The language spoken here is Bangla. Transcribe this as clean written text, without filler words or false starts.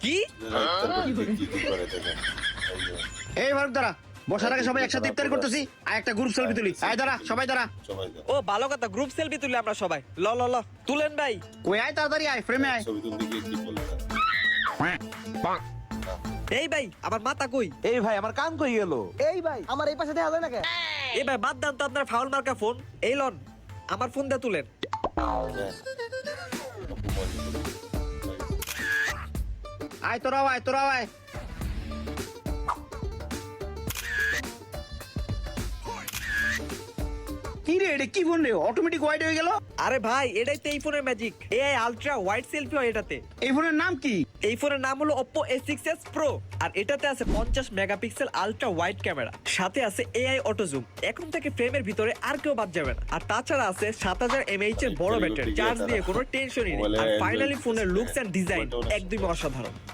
কি এই ভারত দাঁড়া, বসার আগে সবাই একসাথে ইফতার করতেছি, আর একটা গ্রুপ সেলফি তুলি। আয় দাঁড়া, সবাই দাঁড়া। ও ভালো কথা, গ্রুপ সেলফি তুলে আমরা সবাই। ল ল ল তুলেন ভাই। ওই আয় তাড়াতাড়ি আয়, ফ্রেমে আয়। এই ভাই আমার মাথা কই? এই ভাই আমার কান কই গেল? এই ভাই আমার এই পাশে দেখা যায় না কেন? এই ভাই বাদ দেন তো আপনার ফাউল মার্কা ফোন। এই লন আমার ফোন দিয়ে তুলেন। আয় তোরাও আয়, তোরাও আয়। কি রে, এটা কি ফোন রে? অটোমেটিক ওয়াইড হয়ে গেল। আরে ভাই এটাই তো এই ফোনের magic. AI ultra wide selfie হয় এটাতে। এই ফোনের নাম কি? এই ফোনের নাম হলো Oppo A6s Pro, আর এটাতে আছে 50 মেগাপিক্সেল আলট্রা ওয়াইড ক্যামেরা, সাথে আছে এআই অটো জুম। এখন থেকে ফ্রেমের ভিতরে আর কেউ বাদ যাবে না। আর তাছাড়া আছে 7000 mAh এর বড় ব্যাটারি, চার্জ দিয়ে কোনো টেনশনই নেই। আর ফাইনালি ফোনের লুকস এন্ড ডিজাইন একদমই অসাধারণ।